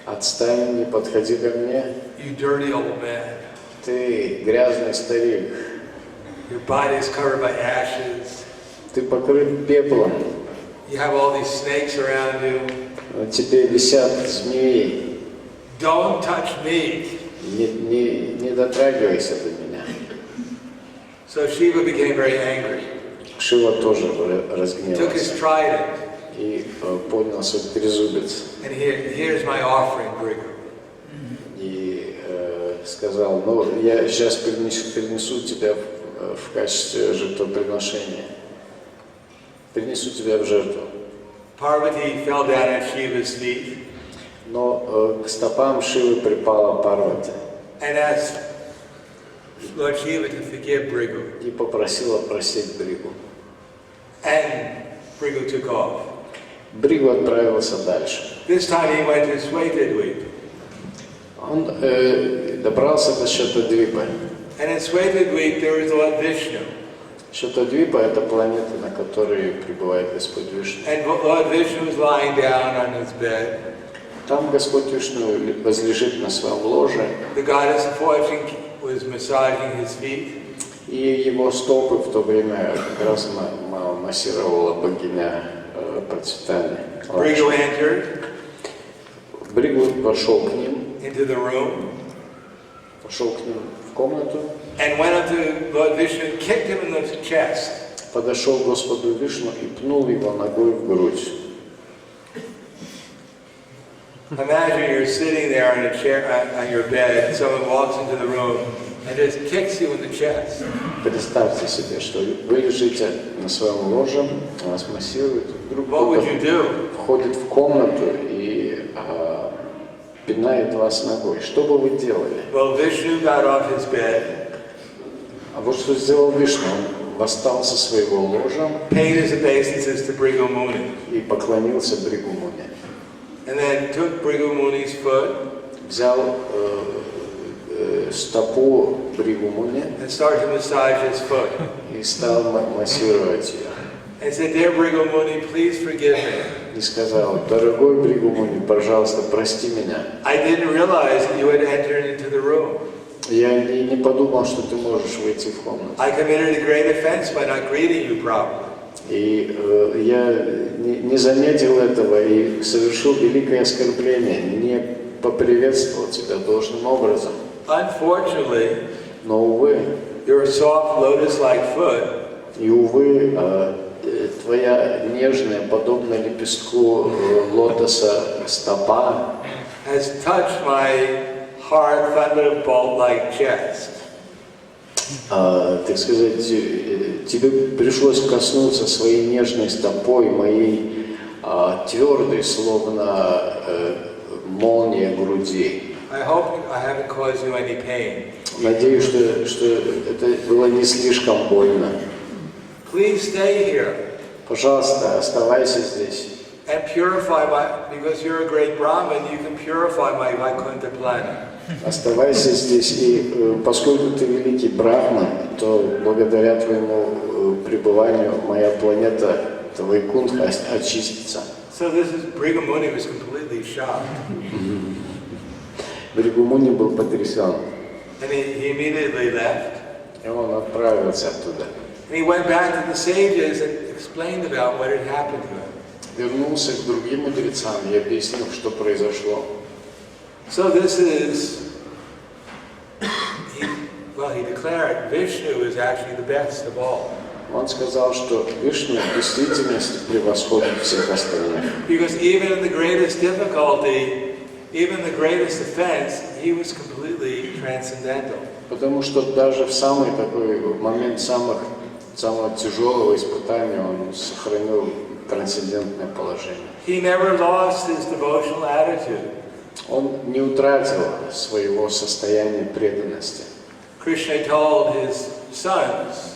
Отстань, не подходи ко мне. You dirty old man. Ты грязный старик. Your body is covered by ashes. Ты покрыт пеплом. You have all these snakes around you. На тебе висят змеи. Don't touch me." Не дотрагивайся до меня. So Shiva became very angry. Шива тоже Took his разгневался trident. и поднял свой трезубец. And here's my offering, Brigu. И сказал, ну, я сейчас принесу тебя в качестве жертвоприношения. Принесу тебя в жертву. Parvati fell down at Shiva's feet. Но к стопам Шивы припала Парвати. And asked Lord Shiva to forgive Brigu. И попросила простить Бригу. And Brigu took off. Бригу отправился дальше. This time he went to Swetadweep. Он добрался до Шатадвипы. And in Swetadweep there was Lord Vishnu. Шатадвипа — это планета, на которой пребывает Господь Вишну. And Lord Vishnu was lying down on his bed. Там Господь Вишну возлежит на своем ложе. The goddess of fortune was massaging his feet. И его стопы в то время как раз массировала богиня процветания. Brigu entered Бригу пошел к ним. into the room. Пошел к ним в комнату. And went up to Lord Vishnu and kicked him in the chest. Подошел к Господу Вишну и пнул его ногой в грудь. Imagine you're sitting there on a chair, on your bed, and someone walks into the room and just kicks you in the chest. Представьте себе, что вы лежите на своем ложе, вас массируют, вдруг кто-то входит в комнату и пинает вас ногой. Что бы вы делали? Well, Vishnu got off his bed. А вот что сделал Вишну? Он восстал со своего ложа и поклонился Бригу Муни. And then took Bhrigu Muni's foot. Взял стопу Бригу Муни and started to massage his foot. И стал массировать ее. And said, "Dear Bhrigu Muni, please forgive me." И сказал: дорогой Бригу Муни, пожалуйста, прости меня. I didn't realize that you had entered into the room. Я не подумал, что ты можешь войти в комнату. I committed a great offense by not greeting you properly. И я не заметил этого и совершил великое оскорбление, не поприветствовал тебя должным образом. Unfortunately, но увы, your soft lotus-like foot, и увы, твоя нежная, подобно лепестку лотоса стопа, has touched my hard thunderbolt-like chest. Так сказать, тебе пришлось коснуться своей нежной стопой моей твердой, словно молния груди. I hope I haven't caused you any pain. Надеюсь, что это было не слишком больно. Please stay here. Пожалуйста, оставайся здесь. And purify because you're a great Brahmin, you can purify my Vaikuntha planet. Оставайся здесь, и поскольку ты великий брахман, то благодаря твоему пребыванию моя планета Вайкунтха очистится. So this is Bhrigu Muni was completely shocked. Бригу Муни был потрясен. And he immediately left. И он отправился оттуда. And he went back to the sages and explained about what had happened to him. Вернулся к другим мудрецам и объяснил, что произошло. So this is, he declared Vishnu is actually the best of all. Он сказал, что Вишну в действительности превосходит всех остальных. Because even in the greatest difficulty, even the greatest offense, he was completely transcendental. Потому что даже в самый такой момент самого тяжелого испытания он сохранил трансцендентное положение. He never lost his devotional attitude. Он не утратил своего состояния преданности. Krishna told his sons,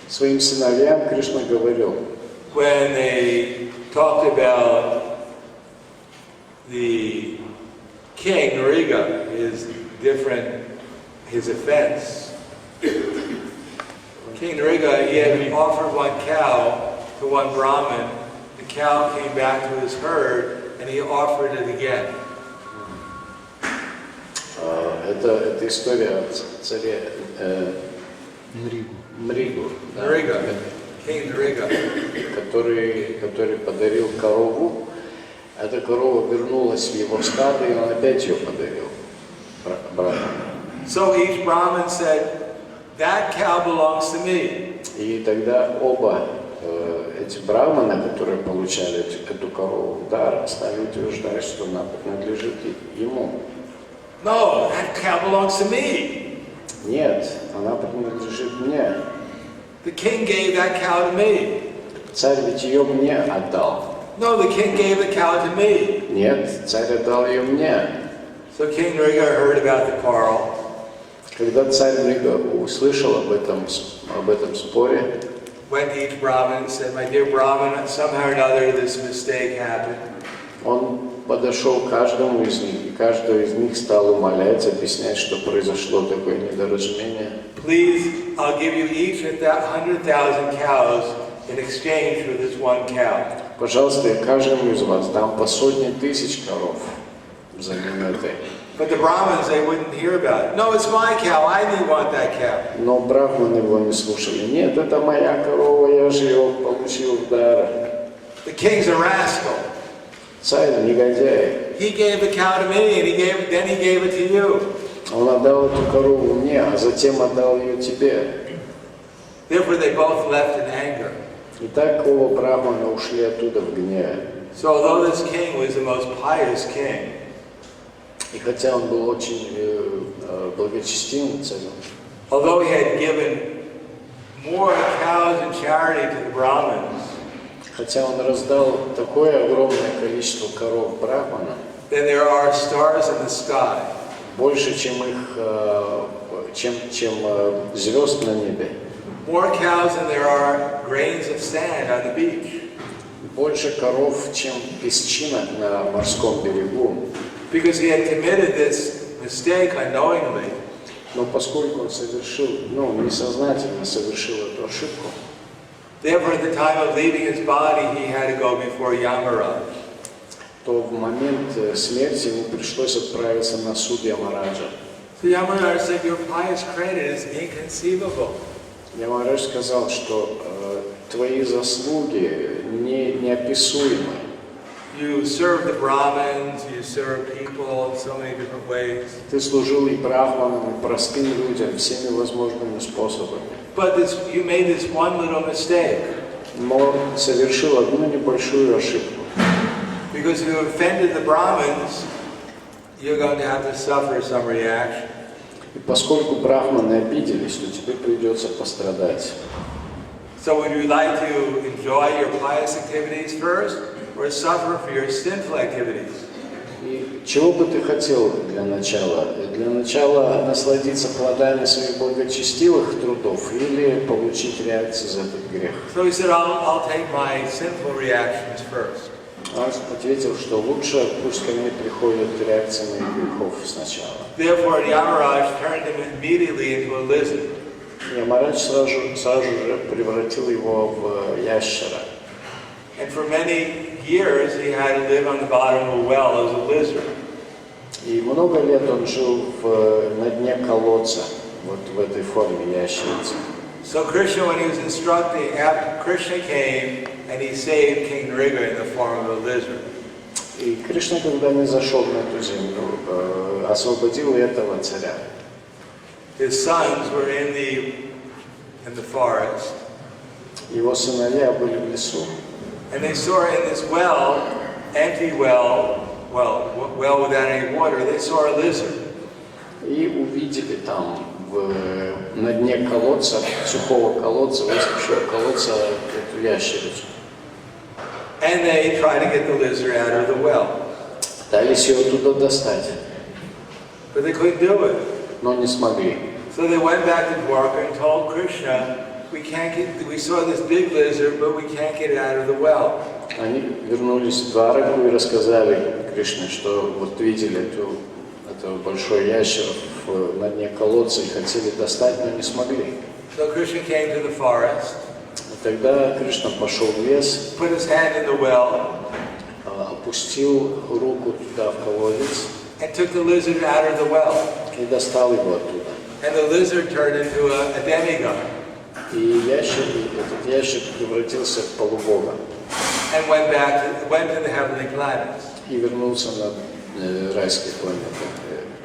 Своим сыновьям Кришна говорил, when they talked about the king Riga, his offense. King Riga, he had offered one cow to one Brahmin. The cow came back to his herd, and he offered it again. Это история о царе Мригу, который подарил корову. Эта корова вернулась в его стадо, и он опять ее подарил брату. So each Brahmin said, "That cow belongs to me." И тогда оба эти брахманы, которые получали эту корову в дар, стали утверждать, что она принадлежит ему. No, that cow belongs to me. Нет, она принадлежит мне. The king gave that cow to me. Царь ведь ее мне отдал. No, the king gave the cow to me. Нет, царь отдал ее мне. So King Riga heard about the quarrel. Когда царь Рига услышал об этом споре, Went to each Brahmin and said, "My dear Brahmin, somehow or another this mistake happened." он подошел к каждому из них, и каждого из них стал умолять, объяснять, что произошло такое недоразумение. Please, I'll give you each 100,000 cows in exchange for this one cow. Пожалуйста, я каждому из вас дам по 100 000 коров взамен этой. But the Brahmins, they wouldn't hear about it. No, it's my cow. I didn't want that cow. Но брахманы его не слушали. Нет, это моя корова, я же ее получил в дар. The king's a rascal. Царь негодяй. He gave the cow to me, and then he gave it to you. Он отдал эту корову мне, а затем отдал ее тебе. Therefore, they both left in anger. И так оба брахмана ушли оттуда в гневе. So although this king was the most pious king, И хотя он был очень благочестивым царем, although he had given more cows and charity to the Brahmins хотя он раздал такое огромное количество коров брахманам, than there are stars in the sky, больше, чем звезд на небе, more cows than there are grains of sand on the beach. больше коров, чем песчинок на морском берегу. Because he had committed this mistake unknowingly, Но поскольку он совершил, несознательно совершил эту ошибку, therefore at the time of leaving his body he had to go before Yamaraj. то в момент смерти ему пришлось отправиться на суд Ямараджа. So Yamaraj said, your pious credit is inconceivable. Ямарадж сказал, что твои заслуги неописуемы. You served the Brahmins, you served people in so many different ways. Ты служил и брахманам, и простым людям всеми возможными способами. But you made this one little mistake. Но совершил одну небольшую ошибку. Because if you offended the Brahmins, you're going to have to suffer some reaction. И поскольку брахманы обиделись, то тебе придется пострадать. So would you like to enjoy your pious activities first, or suffer for your sinful activities? И чего бы ты хотел для начала? Для начала насладиться плодами своих благочестивых трудов или получить реакцию за этот грех? So he said, I'll take my sinful reactions first. Он ответил, что лучше пусть ко мне приходят реакции моих грехов сначала. Therefore, Yamaraj turned him immediately into a lizard. Ямарадж сразу же превратил его в ящера. And for many years, he had to live on the bottom of a well as a lizard. И много лет он жил на дне колодца, вот в этой форме ящерицы. So Krishna, when he was instructing, Krishna came and he saved King Nriga in the form of a lizard. И Кришна, когда не зашел на эту землю, освободил этого царя. His sons were in the forest. Его сыновья были в лесу. And they saw in this well, empty well without any water, they saw a lizard. И увидели там на дне колодца, сухого колодца, высохшего колодца, эту ящерицу. And they tried to get the lizard out of the well. Пытались ее оттуда достать, But they couldn't do it. но не смогли. So they went back to Dwarka and told Krishna, we saw this big lizard, but we can't get it out of the well. Они вернулись в Двараку и рассказали Кришне, что вот видели этого большой ящер на дне колодца и хотели достать, но не смогли. So Krishna came to the forest. И тогда Кришна пошел в лес, Put his hand in the well, опустил руку туда в колодец and took the lizard out of the well. и достал его оттуда. And the lizard turned into a demigod. И этот ящер превратился в полубога. And went to the heavenly planets. И вернулся на райские планеты.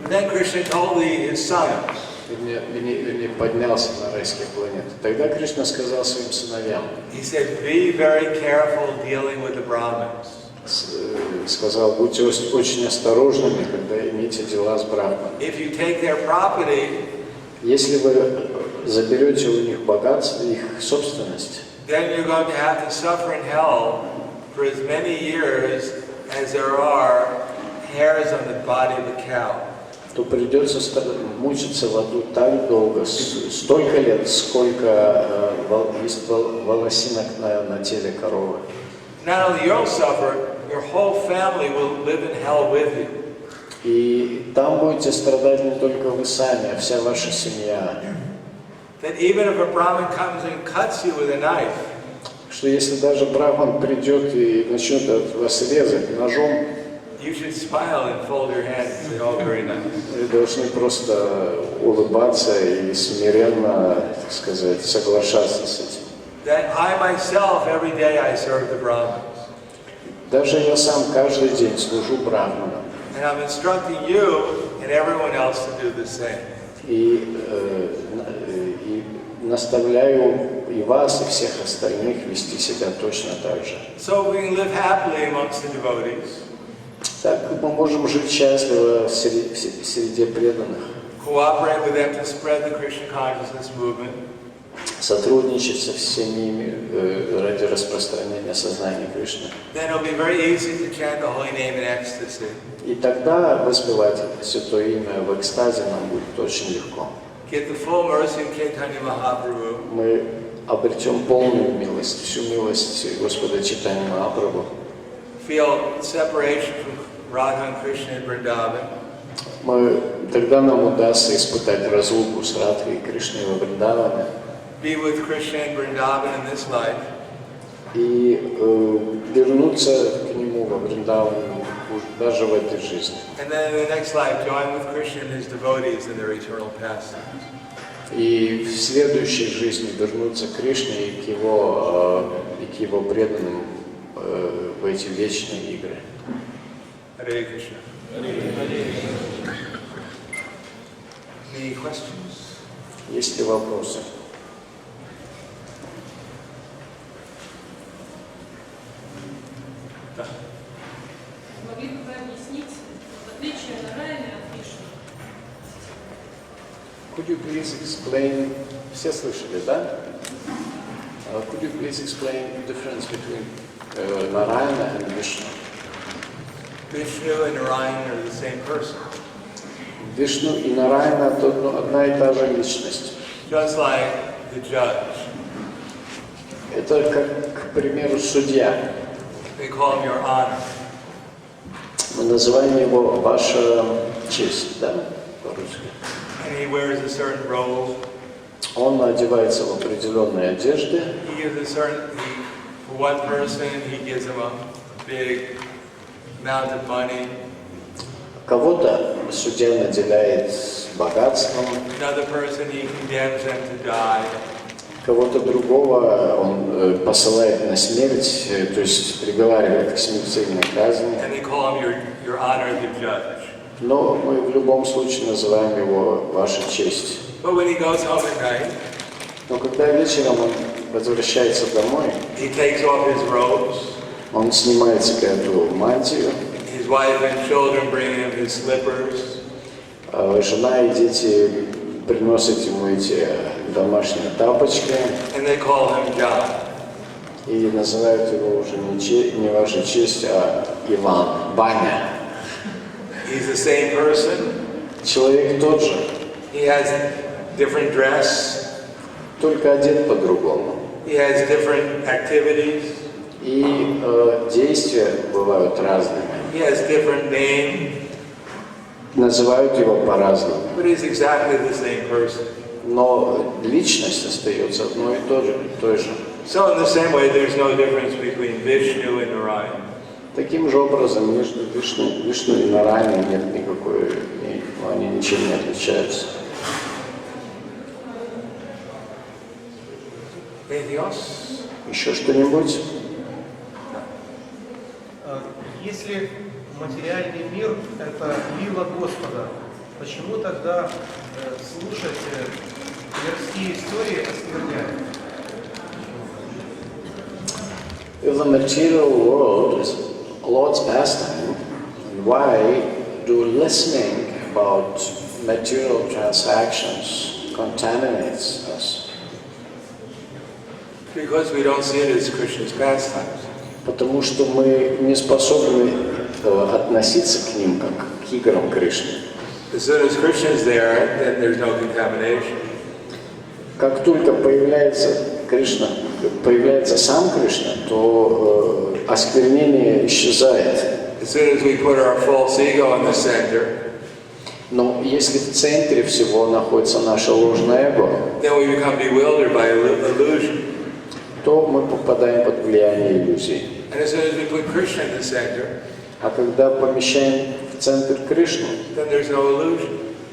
And then Krishna told his sons, Вернее, поднялся на райские планеты. Тогда Кришна сказал своим сыновьям, he said, be very careful dealing with the Brahmins. Сказал, будьте очень осторожными, когда имеете дела с брахманами. If you take their property, если вы заберете у них богатство, их собственность, then you're going to have to suffer in hell for as many years as there are hairs on the body of a cow. то придется мучиться в аду так долго, столько лет, сколько есть волосинок на теле коровы. Not only you'll suffer, your whole family will live in hell with you. И там будете страдать не только вы сами, а вся ваша семья. That even if a Brahmin comes and cuts you with a knife, Что если даже брахман придет и начнет вас резать ножом, you should smile and fold your hands and say, oh, very nice. вы должны просто улыбаться и смиренно, так сказать, соглашаться с этим. That I myself, every day I serve the Brahmins. Даже я сам каждый день служу брахманам. And I'm instructing you and everyone else to do the same. И наставляю и вас, и всех остальных вести себя точно так же. So we can live happily amongst the devotees. Так мы можем жить счастливо среди преданных. Cooperate with them to spread the Krishna consciousness movement. Сотрудничать со всеми ими ради распространения сознания Кришны. Then it'll be very easy to chant the holy name in ecstasy. И тогда воспевать Святое Имя в экстазе нам будет очень легко. Get the full mercy of Chaitanya Mahaprabhu. Мы обретем полную милость, всю милость Господа Чайтаньи Махапрабху. Feel separation from Radha and Krishna in Vrindavan. Тогда нам удастся испытать разлуку с Радхой и Кришной во Вриндаване. Be with Krishna in Vrindavan in this life. И вернуться к нему во Вриндаване даже в этой жизни. And then in the next life, join with Krishna and his devotees in their eternal pastimes. И в следующей жизни вернуться к Кришне и к его преданным в эти вечные игры. Hare Krishna. Any questions? Есть ли вопросы? Да. Могли бы вы объяснить отличие Нараяны от Вишну? Could you please explain? Все слышали, да? Could you please explain the difference between Narayana and Vishnu? Vishnu and Narayana are the same person. Вишну и Нараяна – это одна и та же личность. Just like the judge. Это как, к примеру, судья. They call him your honor. Мы называем его «Ваша честь», да, по-русски. And he wears a certain robe. Он одевается в определенные одежды. He gives a certain, for one person, he gives him a big amount of money. Кого-то судья наделяет богатством, Another person, he condemns them to die. кого-то другого он посылает на смерть, то есть приговаривает к смертельной казни. And they call him your honor, the judge. Но мы в любом случае называем его «Ваша честь». But when he goes home at night, Но когда вечером он возвращается домой, he takes off his robes. он снимает себе эту мантию, His wife and children bring him his slippers. жена и дети приносят ему эти домашние тапочки And they call him John. и называют его уже не «Ваша честь», а Иван, Ваня. He's the same person. Человек тот же, He has different dress. только одет по-другому. He has different activities. И действия бывают разными. He has different name. Называют его по-разному. But he's exactly the same person. Но личность остается одной и той же. So in the same way, there's no difference between Vishnu and Narayana. Таким же образом между Вишну и Нараяной нет никакой, они ничем не отличаются. Anything else? Еще что-нибудь? Если материальный мир – это лила Господа, почему тогда слушать мирские истории оскверняют? If the material world is Lord's pastime, why do listening about material transactions contaminates us? Because we don't see it as Krishna's pastimes. Потому что мы не способны относиться к ним как к играм Кришны. As soon as Krishna is there, then there's no contamination. Как только появляется сам Кришна, то осквернение исчезает. As soon as we put our false ego in the center, Но если в центре всего находится наше ложное эго, then we become bewildered by illusion. то мы попадаем под влияние иллюзий. And as soon as we put Krishna in the center, А когда помещаем в центр Кришну, then there's no illusion.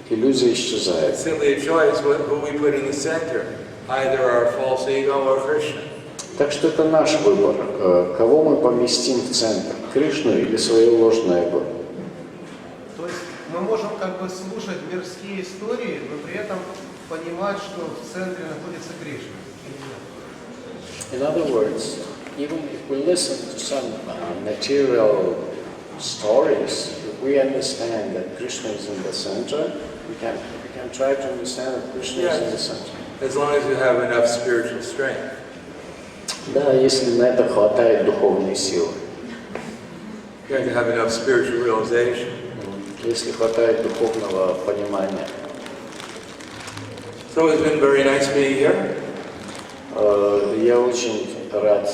иллюзия It's исчезает. simply a choice who we put in the center, either our false ego or Krishna. Так что это наш выбор, кого мы поместим в центр, Кришну или свое ложное эго. То есть мы можем как бы слушать мирские истории, но при этом понимать, что в центре находится Кришна. In other words, even if we listen to some material stories, if we understand that Krishna is in the center, we can try to understand that Krishna is in the center. As long as you have enough spiritual strength. Да, если на это хватает духовной силы. You have to have enough spiritual realization. Если хватает духовного понимания. So it's been very nice being here. Я очень рад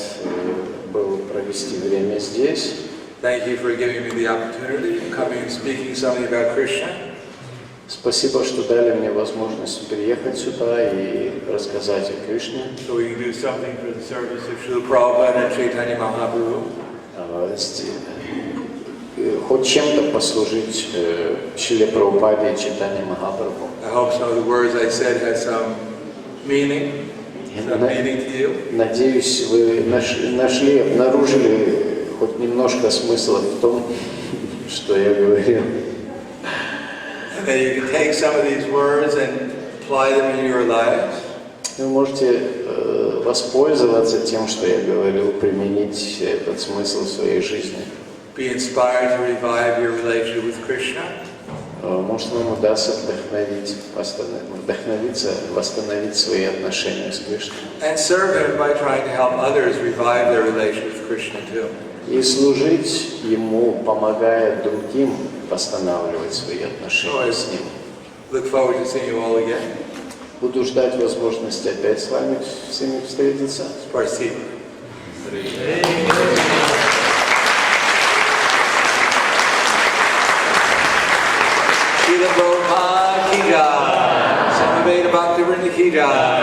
был провести время здесь. Thank you for giving me the opportunity of coming and speaking something about Krishna. Спасибо, что дали мне возможность приехать сюда и рассказать о Кришне. So we can do something for the service of Srila Prabhupada and Chaitanya Mahaprabhu. Хоть чем-то послужить Шриле Прабхупаде и Чайтанье Махапрабху. I hope some of the words I said had some meaning. To you. Надеюсь, вы обнаружили хоть немножко смысла в том, что я говорил. And then you can take some of these words and apply them in your lives. Вы можете воспользоваться тем, что я говорил, применить этот смысл в своей жизни. Be inspired to revive your relationship with Krishna. Может, вам удастся вдохновиться, восстановить свои отношения с Кришной. And serve Him by trying to help others revive their relationship with Krishna too. И служить Ему, помогая другим восстанавливать свои отношения с Ним. Look forward to seeing you all again. Буду ждать возможности опять с вами всеми встретиться. Спасибо. Srila Prabhupada ki jai, Samaveda Bhaktivinoda ki jai.